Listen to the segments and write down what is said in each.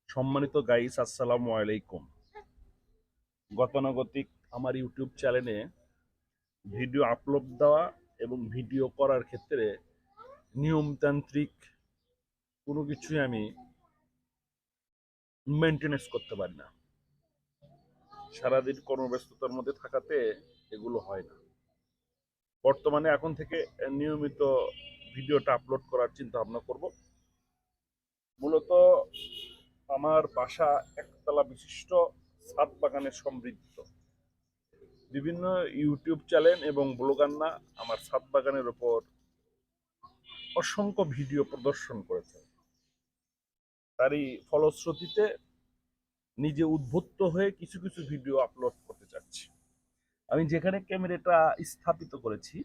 সম্মানিত গাইস, আসসালামু আলাইকুম। গতানুগতিক আমার ইউটিউব চ্যানেলে ভিডিও আপলোড দেওয়া এবং ভিডিও করার ক্ষেত্রে নিয়মতান্ত্রিক কোনো কিছুই আমি মেনটেনেন্স করতে পারি না। সারাদিন কর্মব্যস্ততার মধ্যে থাকাতে এগুলো হয় না। বর্তমানে এখন থেকে নিয়মিত ভিডিওটা আপলোড করার চিন্তা ভাবনা করব। মূলত আমার বাসা একতলা বিশিষ্ট ছাদ বাগানে সমৃদ্ধ। বিভিন্ন ইউটিউব চ্যানেল এবং ব্লগাররা আমার ছাদ বাগানের ওপর অসংখ্য ভিডিও প্রদর্শন করেছে। তারই ফলশ্রুতিতে নিজে উদ্বুদ্ধ হয়ে কিছু কিছু ভিডিও আপলোড করতে চাচ্ছি। আমি যেখানে ক্যামেরাটা স্থাপিত করেছি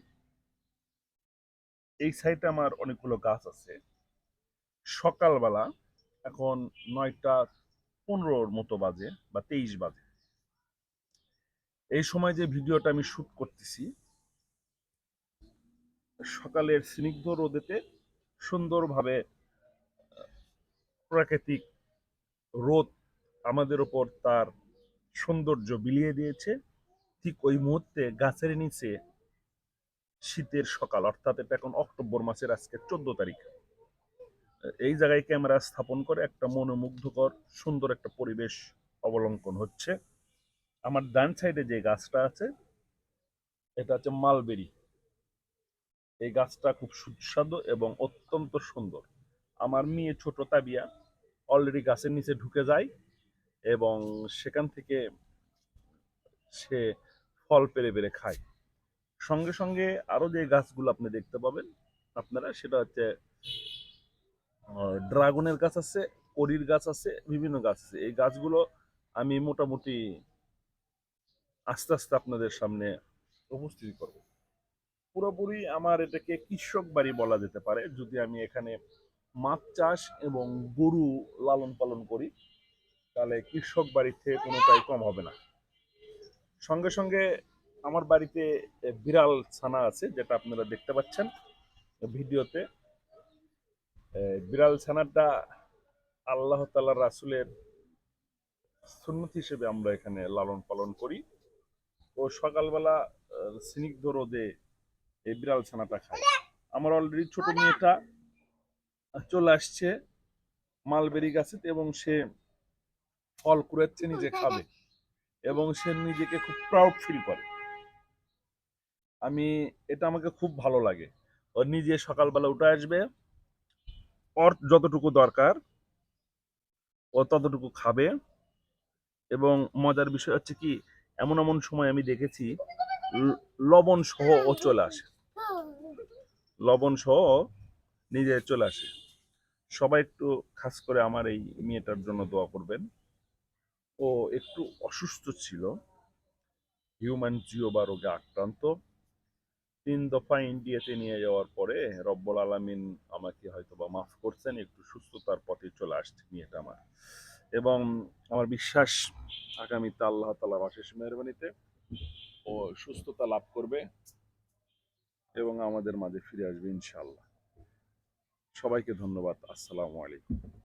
এই সাইটে আমার অনেকগুলো গাছ আছে। সকালবেলা এখন 9টা 15 মতো বাজে বা 23 বাজে। এই সময় যে ভিডিওটা আমি শুট করতেছি সকালের স্নিগ্ধ রোদেতে সুন্দরভাবে প্রাকৃতিক রোদ আমাদের ওপর তার সৌন্দর্য বিলিয়ে দিয়েছে। ঠিক ওই মুহূর্তে গাছের নিচে শীতের সকাল, অর্থাৎ এটা এখন অক্টোবর মাসের আজকে 14 তারিখ, এই জায়গায় ক্যামেরা স্থাপন করে একটা মনোমুগ্ধকর সুন্দর একটা পরিবেশ অবলম্বন হচ্ছে। আমার ডান সাইডে যে গাছটা আছে এটা হচ্ছে মালবেরি। এই গাছটা খুব সুস্বাদু এবং অত্যন্ত সুন্দর। আমার মেয়ে ছোট তাবিয়া অলরেডি গাছের নিচে ঢুকে যায় এবং সেখান থেকে সে ফল পেরে পেরে খায়। সঙ্গে সঙ্গে আরো যে গাছগুলো আপনি দেখতে পাবেন আপনারা, সেটা হচ্ছে ড্রাগনের গাছ আছে, কড়ির গাছ আছে, বিভিন্ন গাছ আছে। এই গাছগুলো আমি মোটামুটি আস্তে আস্তে আপনাদের সামনে উপস্থিত করব। পুরোপুরি আমার এটাকে কৃষক বাড়ি বলা যেতে পারে, যদি আমি এখানে মাছ চাষ এবং গরু লালন পালন করি তাহলে কৃষক বাড়ির থেকে কোনোটাই কম হবে না। সঙ্গে সঙ্গে আমার বাড়িতে বিড়াল ছানা আছে, যেটা আপনারা দেখতে পাচ্ছেন ভিডিওতে। বিড়াল ছানাটা আল্লাহ তাআলা রাসূলের সুন্নত হিসেবে আমরা এখানে লালন পালন করি। ও সকালবেলা স্নিগ্ধ রোদে এই বিড়াল ছানাটা খায়। আমার অলরেডি ছোট মেয়েটা চলে আসছে মালবেরি গাছে এবং সে ফল কুড়াচ্ছে, নিজে খাবে এবং সে নিজেকে খুব প্রাউড ফিল করে। আমি এটা আমাকে খুব ভালো লাগে। ও নিজে সকালবেলা উঠে আসবে, ওর যতটুকু দরকার ও ততটুকু খাবে। এবং মজার বিষয় হচ্ছে কি, এমন এমন সময় আমি দেখেছি লবণ সহ ও চলে আসে, লবণ সহ নিজে চলে আসে। সবাই একটু খাস করে আমার এই মেয়েটার জন্য দোয়া করবেন। ও একটু অসুস্থ ছিল, হিউম্যান জিওবা রোগে আক্রান্ত। 3 দফা ইন্ডিয়াতে নিয়ে যাওয়ার পরে রব্বুল আলামিন আমাকে হয়তো বা মাফ করছেন, একটু সুস্থতার পথে চলে আসছে মেয়েটা আমার। এবং আমার বিশ্বাস আগামীতে আল্লাহ তাআলার অশেষ মেহরবানিতে ও সুস্থতা লাভ করবে এবং আমাদের মাঝে ফিরে আসবে ইনশাআল্লাহ। সবাইকে ধন্যবাদ। আসসালামু আলাইকুম।